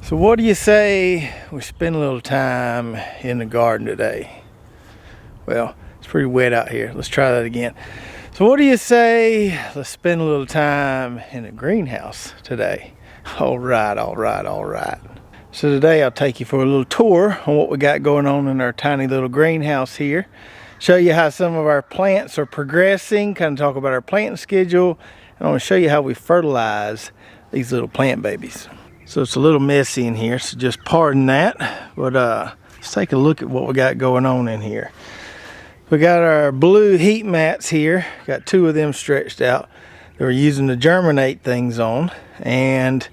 So what do you say we spend a little time in the garden today? Well, it's pretty wet out here. Let's try that again. So what do you say let's spend a little time in the greenhouse today? All right. So today I'll take you for a little tour on what we got going on in our tiny little greenhouse here. Show you how some of our plants are progressing, kind of talk about our planting schedule, and I want to show you how we fertilize these little plant babies. So it's a little messy in here, so just pardon that. But let's take a look at what we got going on in here. We got our blue heat mats here. Got two of them stretched out that we're using to germinate things on. And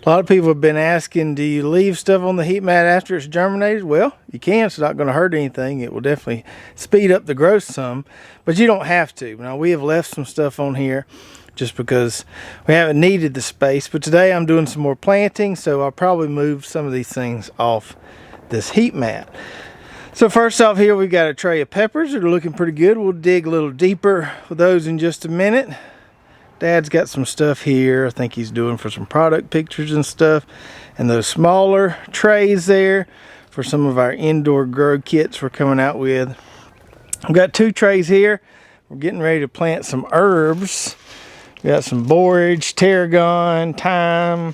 a lot of people have been asking, do you leave stuff on the heat mat after it's germinated? Well, you can. It's not going to hurt anything. It will definitely speed up the growth some, but you don't have to. Now, we have left some stuff on here just because we haven't needed the space. But today I'm doing some more planting, so I'll probably move some of these things off this heat mat. So first off here, we've got a tray of peppers that are looking pretty good. We'll dig a little deeper with those in just a minute. Dad's got some stuff here I think he's doing for some product pictures and stuff. And those smaller trays there for some of our indoor grow kits we're coming out with. I've got two trays here. We're getting ready to plant some herbs. We got some borage, tarragon, thyme,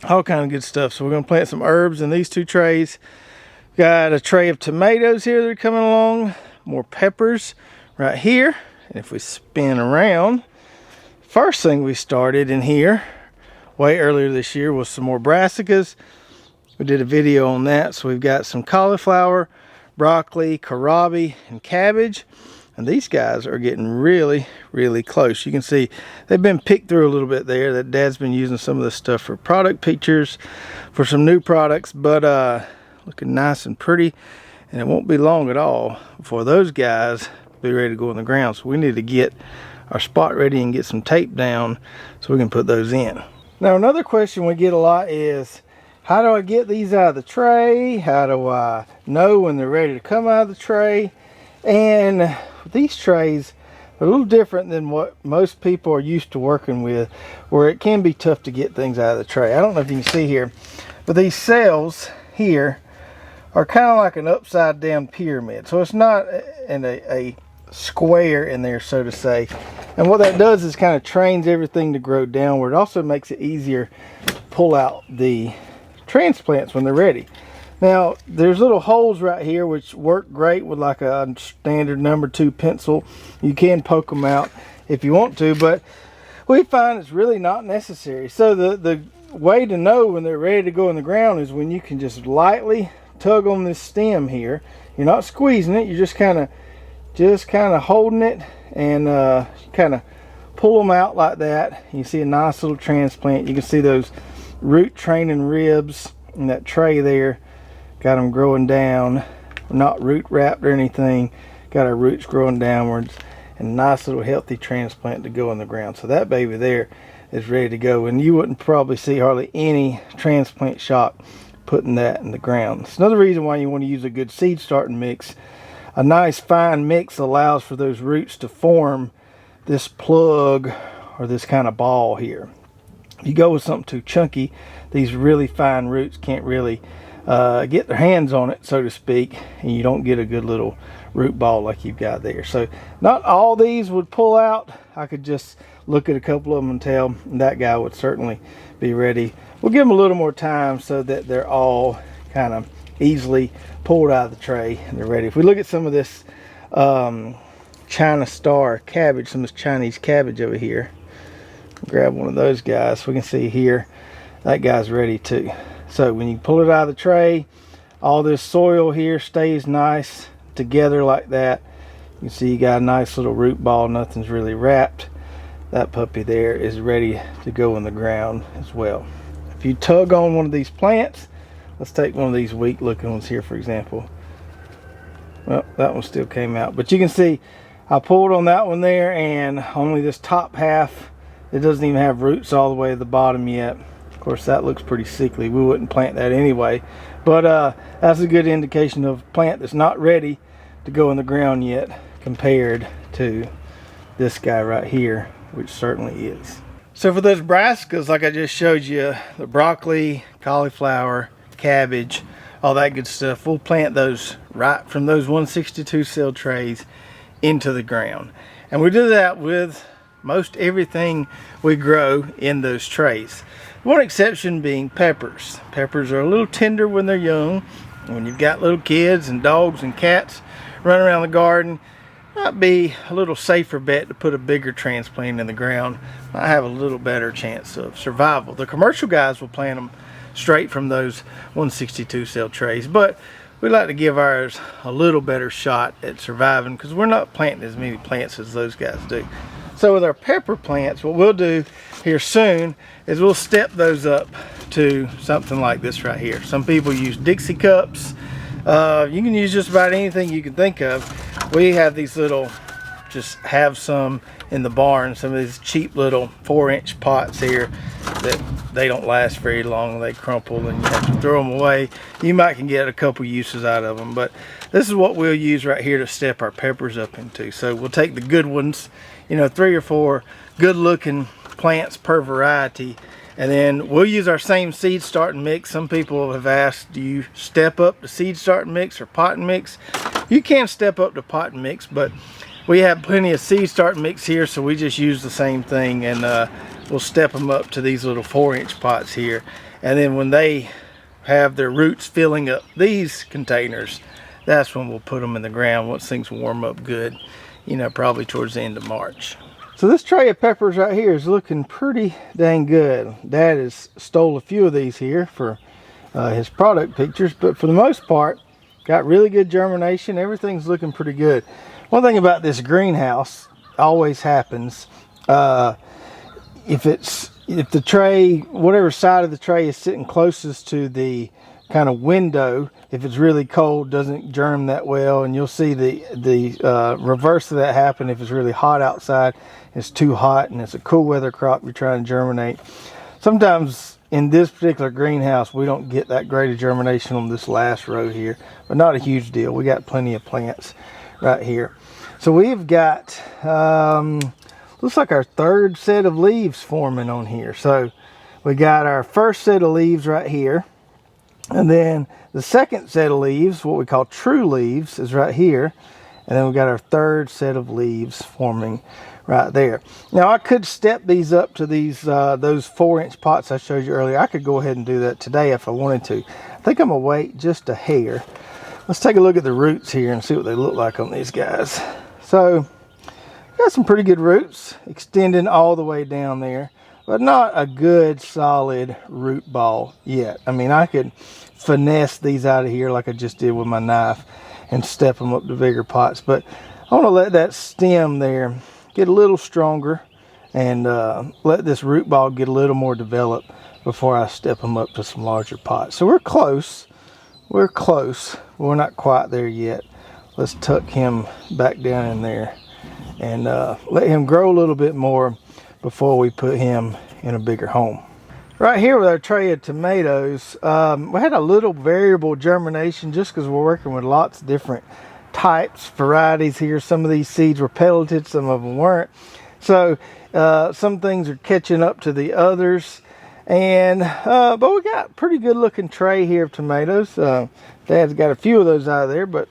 all kind of good stuff. So we're going to plant some herbs in these two trays. Got a tray of tomatoes here that are coming along. More peppers right here. And if we spin around, first thing we started in here way earlier this year was some more brassicas. We did a video on that. So we've got some cauliflower, broccoli, kohlrabi, and cabbage. And these guys are getting really close. You can see they've been picked through a little bit there. That Dad's been using some of this stuff for product pictures, for some new products, but looking nice and pretty. And it won't be long at all before those guys be ready to go in the ground. So we need to get our spot ready and get some tape down so we can put those in. Now another question we get a lot is, how do I get these out of the tray? How do I know when they're ready to come out of the tray? And these trays are a little different than what most people are used to working with, where it can be tough to get things out of the tray. I don't know if you can see here, but these cells here are kind of like an upside down pyramid. So it's not in a square in there, so to say. And what that does is kind of trains everything to grow downward. It also makes it easier to pull out the transplants when they're ready. Now, there's little holes right here which work great with like a standard number 2 pencil. You can poke them out if you want to, but we find it's really not necessary. So the way to know when they're ready to go in the ground is when you can just lightly tug on this stem here. You're not squeezing it, you're just kind of holding it and kind of pull them out like that. You see a nice little transplant. You can see those root training ribs in that tray there. Got them growing down, not root wrapped or anything. Got our roots growing downwards, and a nice little healthy transplant to go in the ground. So that baby there is ready to go, and you wouldn't probably see hardly any transplant shop putting that in the ground. It's another reason why you want to use a good seed starting mix. A nice fine mix allows for those roots to form this plug or this kind of ball here. If you go with something too chunky, these really fine roots can't really get their hands on it, so to speak, and you don't get a good little root ball like you've got there. So not all these would pull out. I could just look at a couple of them and tell that guy would certainly be ready. We'll give them a little more time so that they're all kind of easily pulled out of the tray and they're ready. If we look at some of this China Star cabbage, some of this Chinese cabbage over here, grab one of those guys. We can see here that guy's ready too. So when you pull it out of the tray, all this soil here stays nice together like that. You can see you got a nice little root ball. Nothing's really wrapped. That puppy there is ready to go in the ground as well. If you tug on one of these plants, let's take one of these weak looking ones here, for example. Well, that one still came out. But you can see I pulled on that one there, and only this top half, it doesn't even have roots all the way to the bottom yet. Of course, that looks pretty sickly. We wouldn't plant that anyway. But that's a good indication of a plant that's not ready to go in the ground yet compared to this guy right here, which certainly is. So for those brassicas, like I just showed you, the broccoli, cauliflower, cabbage, all that good stuff, we'll plant those right from those 162 cell trays into the ground. And we do that with most everything we grow in those trays. One exception being peppers. Peppers are a little tender when they're young. When you've got little kids and dogs and cats running around the garden, might be a little safer bet to put a bigger transplant in the ground. Might have a little better chance of survival. The commercial guys will plant them straight from those 162 cell trays, but we like to give ours a little better shot at surviving because we're not planting as many plants as those guys do. So with our pepper plants, what we'll do here soon is we'll step those up to something like this right here. Some people use Dixie cups. You can use just about anything you can think of. We have these little, just have some in the barn, some of these cheap little 4-inch pots here that they don't last very long. They crumple and you have to throw them away. You might can get a couple uses out of them, but this is what we'll use right here to step our peppers up into. So we'll take the good ones, you know, 3 or 4 good looking plants per variety, and then we'll use our same seed starting mix. Some people have asked, do you step up to seed starting mix or pot and mix? You can step up to pot and mix, but we have plenty of seed starting mix here, so we just use the same thing, and we'll step them up to these little 4-inch pots here. And then when they have their roots filling up these containers, that's when we'll put them in the ground once things warm up good, you know, probably towards the end of March. So this tray of peppers right here is looking pretty dang good. Dad has stole a few of these here for his product pictures, but for the most part, got really good germination. Everything's looking pretty good. One thing about this greenhouse always happens, if the tray, whatever side of the tray is sitting closest to the kind of window, if it's really cold, doesn't germ that well, and you'll see the reverse of that happen if it's really hot outside. It's too hot and it's a cool weather crop you're trying to germinate. Sometimes in this particular greenhouse we don't get that great of germination on this last row here, but not a huge deal. We got plenty of plants right here. So we've got looks like our 3rd set of leaves forming on here. So we got our first set of leaves right here, and then the 2nd set of leaves, what we call true leaves, is right here, and then we got our 3rd set of leaves forming right there. Now I could step these up to these those 4-inch pots I showed you earlier. I could go ahead and do that today if I wanted to. I think I'm gonna wait just a hair. Let's take a look at the roots here and see what they look like on these guys. So got some pretty good roots extending all the way down there, but not a good solid root ball yet. I mean, I could finesse these out of here like I just did with my knife and step them up to bigger pots, but I want to let that stem there get a little stronger and let this root ball get a little more developed before I step them up to some larger pots. So we're close, but we're not quite there yet. Let's tuck him back down in there and let him grow a little bit more before we put him in a bigger home. Right here with our tray of tomatoes, we had a little variable germination just because we're working with lots of different types, varieties here. Some of these seeds were pelleted, some of them weren't. So some things are catching up to the others. And but we got a pretty good looking tray here of tomatoes. Dad's got a few of those out of there, but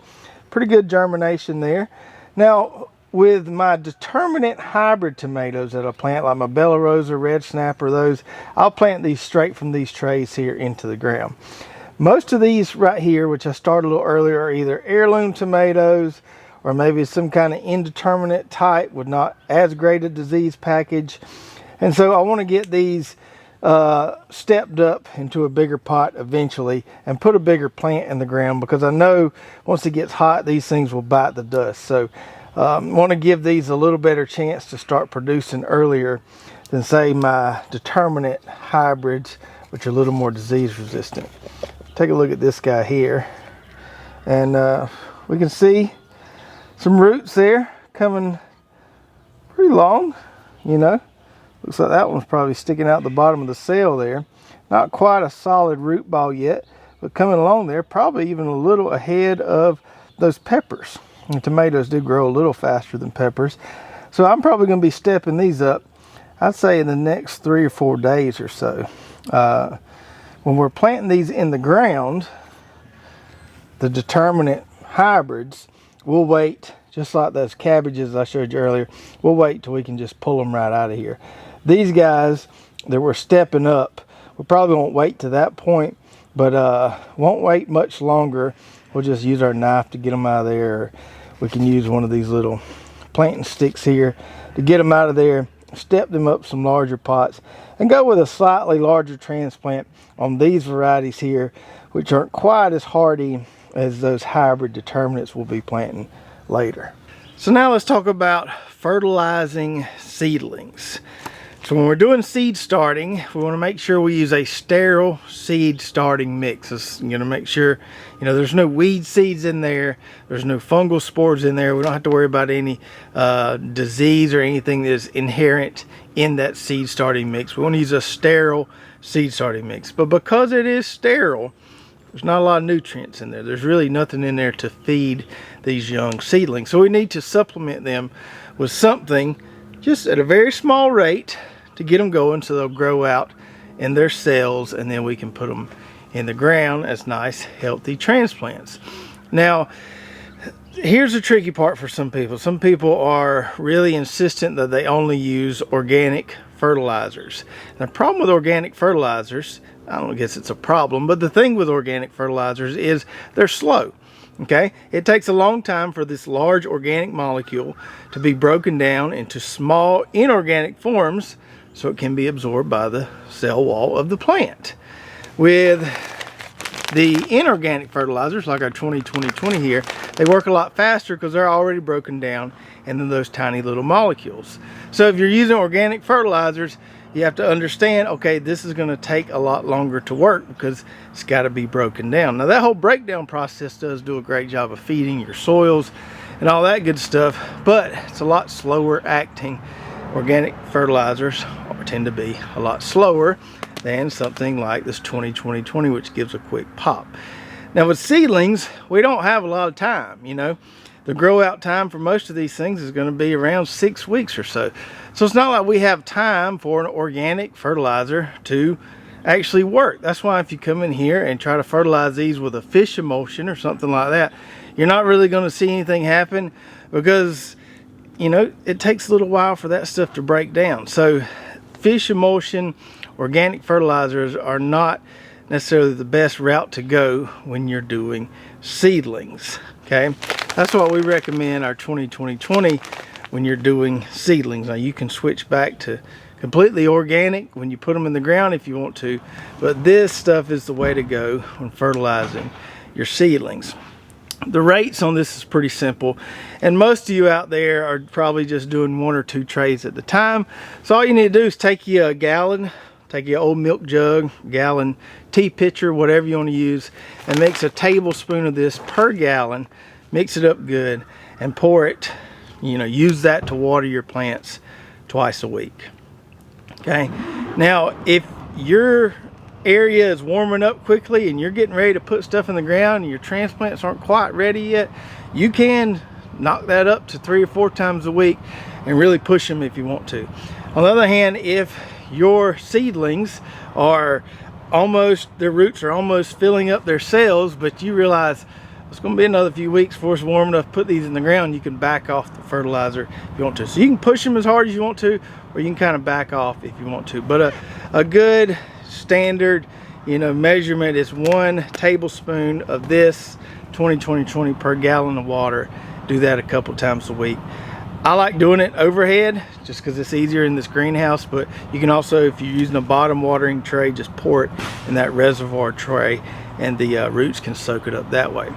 pretty good germination there. Now with my determinate hybrid tomatoes that I plant, like my Bella Rosa, Red Snapper, those, I'll plant these straight from these trays here into the ground. Most of these right here, which I started a little earlier, are either heirloom tomatoes or maybe some kind of indeterminate type with not as great a disease package. And so I want to get these stepped up into a bigger pot eventually and put a bigger plant in the ground, because I know once it gets hot these things will bite the dust. So want to give these a little better chance to start producing earlier than say my determinate hybrids, which are a little more disease resistant. Take a look at this guy here, and we can see some roots there coming pretty long, you know. Looks like that one's probably sticking out the bottom of the cell there. Not quite a solid root ball yet, but coming along there, probably even a little ahead of those peppers. And tomatoes do grow a little faster than peppers. So I'm probably going to be stepping these up I'd say in the next 3 or 4 days or so. When we're planting these in the ground, the determinate hybrids, we'll wait, just like those cabbages I showed you earlier, we'll wait till we can just pull them right out of here. These guys that we're stepping up, we probably won't wait to that point, but won't wait much longer. We'll just use our knife to get them out of there. We can use one of these little planting sticks here to get them out of there, step them up some larger pots, and go with a slightly larger transplant on these varieties here, which aren't quite as hardy as those hybrid determinants we'll be planting later. So now let's talk about fertilizing seedlings. So when we're doing seed starting, we want to make sure we use a sterile seed starting mix. It's going to make sure, there's no weed seeds in there. There's no fungal spores in there. We don't have to worry about any disease or anything that is inherent in that seed starting mix. We want to use a sterile seed starting mix. But because it is sterile, there's not a lot of nutrients in there. There's really nothing in there to feed these young seedlings. So we need to supplement them with something just at a very small rate to get them going so they'll grow out in their cells, and then we can put them in the ground as nice, healthy transplants. Now, here's the tricky part for some people. Some people are really insistent that they only use organic fertilizers. And the problem with organic fertilizers, I don't guess it's a problem, but the thing with organic fertilizers is they're slow. Okay, it takes a long time for this large organic molecule to be broken down into small inorganic forms so it can be absorbed by the cell wall of the plant. With the inorganic fertilizers like our 20-20-20 here, they work a lot faster because they're already broken down into those tiny little molecules. So if you're using organic fertilizers, you have to understand, okay, this is going to take a lot longer to work because it's got to be broken down. Now that whole breakdown process does do a great job of feeding your soils and all that good stuff, but it's a lot slower acting. Organic fertilizers tend to be a lot slower than something like this 20-20-20, which gives a quick pop. Now with seedlings, we don't have a lot of time, The grow out time for most of these things is going to be around 6 weeks or so. So it's not like we have time for an organic fertilizer to actually work. That's why if you come in here and try to fertilize these with a fish emulsion or something like that, you're not really going to see anything happen because, it takes a little while for that stuff to break down. So fish emulsion, organic fertilizers are not necessarily the best route to go when you're doing seedlings. Okay, that's what we recommend our 20-20-20 when you're doing seedlings. Now you can switch back to completely organic when you put them in the ground if you want to, but this stuff is the way to go when fertilizing your seedlings. The rates on this is pretty simple, and most of you out there are probably just doing 1 or 2 trays at the time. So all you need to do is take you a gallon, take your old milk jug, gallon tea pitcher, whatever you want to use, and mix a tablespoon of this per gallon. Mix it up good and pour it, use that to water your plants twice a week. Okay, now if your area is warming up quickly and you're getting ready to put stuff in the ground and your transplants aren't quite ready yet, you can knock that up to 3 or 4 times a week and really push them if you want to. On the other hand, if your seedlings are their roots are almost filling up their cells, but you realize it's going to be another few weeks before it's warm enough to put these in the ground, you can back off the fertilizer if you want to. So you can push them as hard as you want to, or you can kind of back off if you want to. But a good standard measurement is 1 tablespoon of this 20-20-20 per gallon of water. Do that a couple times a week. I like doing it overhead just because it's easier in this greenhouse, but you can also, if you're using a bottom watering tray, just pour it in that reservoir tray and the roots can soak it up that way.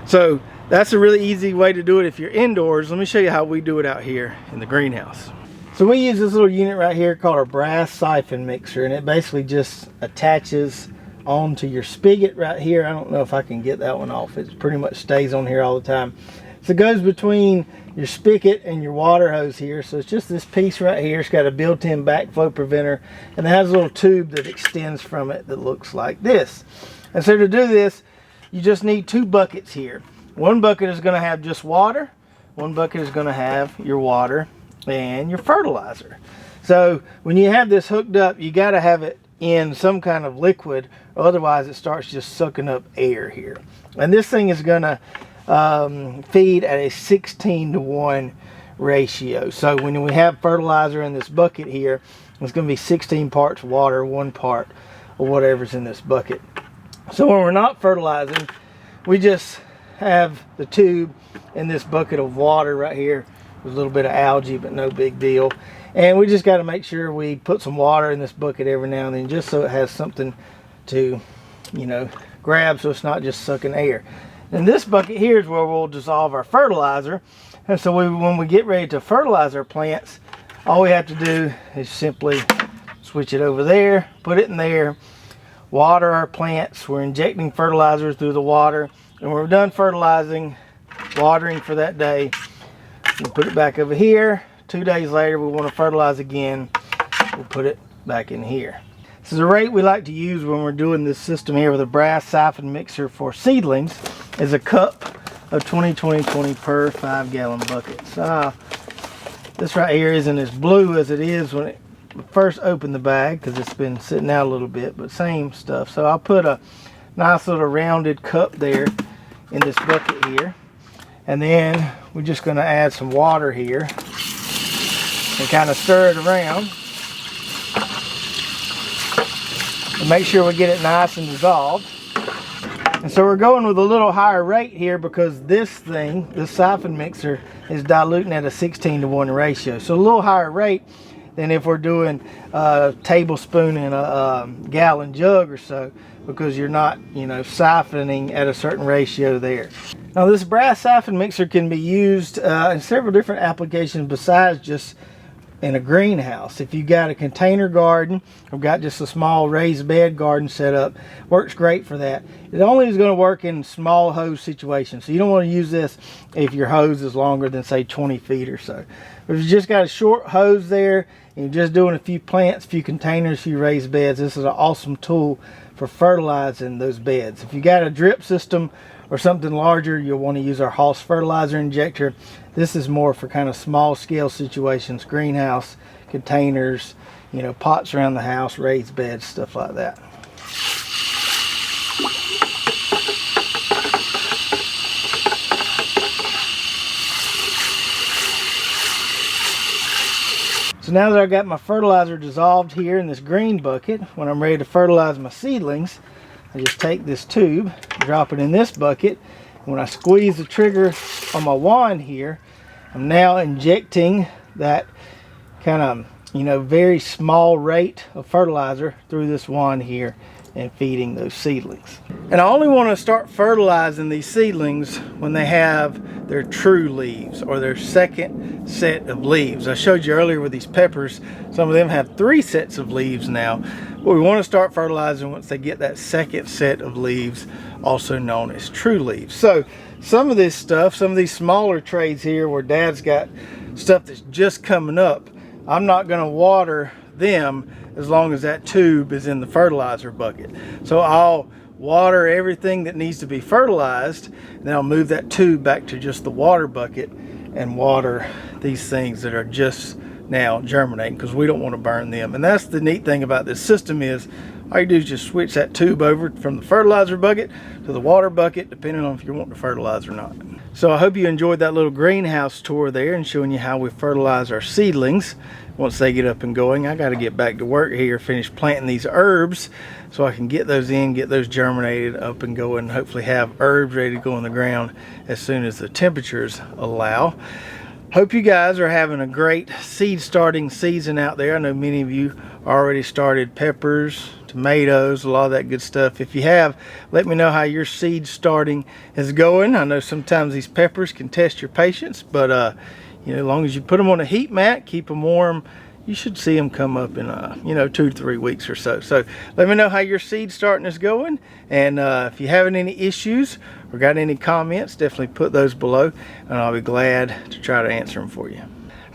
So that's a really easy way to do it if you're indoors. Let me show you how we do it out here in the greenhouse. So we use this little unit right here called a brass siphon mixer, and it basically just attaches onto your spigot right here. I don't know if I can get that one off. It pretty much stays on here all the time. So it goes between your spigot and your water hose here. So it's just this piece right here. It's got a built-in backflow preventer, and it has a little tube that extends from it that looks like this. And so to do this, you just need 2 buckets here. One bucket is going to have just water. One bucket is going to have your water and your fertilizer. So when you have this hooked up, you got to have it in some kind of liquid, or otherwise it starts just sucking up air here. And this thing is going to feed at a 16-to-1 ratio. So when we have fertilizer in this bucket here, it's going to be 16 parts water, 1 part of whatever's in this bucket. So when we're not fertilizing, we just have the tube in this bucket of water right here with a little bit of algae, but no big deal. And we just got to make sure we put some water in this bucket every now and then, just so it has something to, you know, grab, so it's not just sucking air. And this bucket here is where we'll dissolve our fertilizer. And so when we get ready to fertilize our plants, all we have to do is simply switch it over there, put it in there, water our plants. We're injecting fertilizer through the water, and when we're done fertilizing, watering for that day, we'll put it back over here. 2 days later, we want to fertilize again. We'll put it back in here. This is the rate we like to use when we're doing this system here with a brass siphon mixer for seedlings, is a cup of 20-20-20 per 5-gallon bucket. So this right here isn't as blue as it is when it first opened the bag, because it's been sitting out a little bit, but same stuff. So I'll put a nice little rounded cup there in this bucket here, and then we're just going to add some water here and kind of stir it around and make sure we get it nice and dissolved. And so we're going with a little higher rate here because this thing, this siphon mixer, is diluting at a 16-to-1 ratio. So a little higher rate than if we're doing a tablespoon in a gallon jug or so, because you're not, you know, siphoning at a certain ratio there. Now this brass siphon mixer can be used in several different applications besides just in a greenhouse. If you got a container garden or got just a small raised bed garden set up, works great for that. It only is going to work in small hose situations, so you don't want to use this if your hose is longer than say 20 feet or so. But if you just got a short hose there and you're just doing a few plants, a few containers, a few raised beds, this is an awesome tool for fertilizing those beds. If you got a drip system or something larger, you'll want to use our Hoss fertilizer injector. This is more for kind of small scale situations, greenhouse, containers, you know, pots around the house, raised beds, stuff like that. So now that I've got my fertilizer dissolved here in this green bucket, when I'm ready to fertilize my seedlings, I just take this tube, drop it in this bucket. When I squeeze the trigger on my wand here, I'm now injecting that kind of, you know, very small rate of fertilizer through this wand here and feeding those seedlings. And I only want to start fertilizing these seedlings when they have their true leaves, or their second set of leaves. I showed you earlier with these peppers, some of them have 3 sets of leaves now. But we want to start fertilizing once they get that second set of leaves, also known as true leaves. So some of this stuff, some of these smaller trays here where Dad's got stuff that's just coming up, I'm not going to water them as long as that tube is in the fertilizer bucket. So I'll water everything that needs to be fertilized, and then I'll move that tube back to just the water bucket and water these things that are just now germinating, because we don't want to burn them. And that's the neat thing about this system, is all you do is just switch that tube over from the fertilizer bucket to the water bucket, depending on if you want to fertilize or not. So I hope you enjoyed that little greenhouse tour there and showing you how we fertilize our seedlings once they get up and going. I got to get back to work here, finish planting these herbs so I can get those in, get those germinated, up and going, and hopefully have herbs ready to go in the ground as soon as the temperatures allow. Hope you guys are having a great seed starting season out there. I know many of you already started peppers, tomatoes, a lot of that good stuff. If you have, let me know how your seed starting is going. I know sometimes these peppers can test your patience, but you know, as long as you put them on a heat mat, keep them warm, you should see them come up in you know, 2 to 3 weeks or so. So let me know how your seed starting is going, and if you having any issues or got any comments, definitely put those below and I'll be glad to try to answer them for you.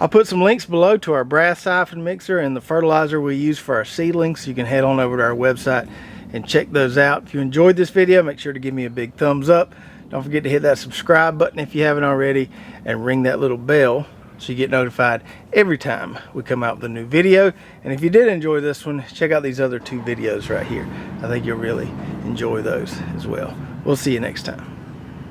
I'll put some links below to our brass siphon mixer and the fertilizer we use for our seedlings, so you can head on over to our website and check those out. If you enjoyed this video, make sure to give me a big thumbs up. Don't forget to hit that subscribe button if you haven't already, and ring that little bell so you know when I upload a new video. I'll see you guys in the next one. so you get notified every time we come out with a new video. And if you did enjoy this one, check out these other 2 videos right here. I think you'll really enjoy those as well. We'll see you next time.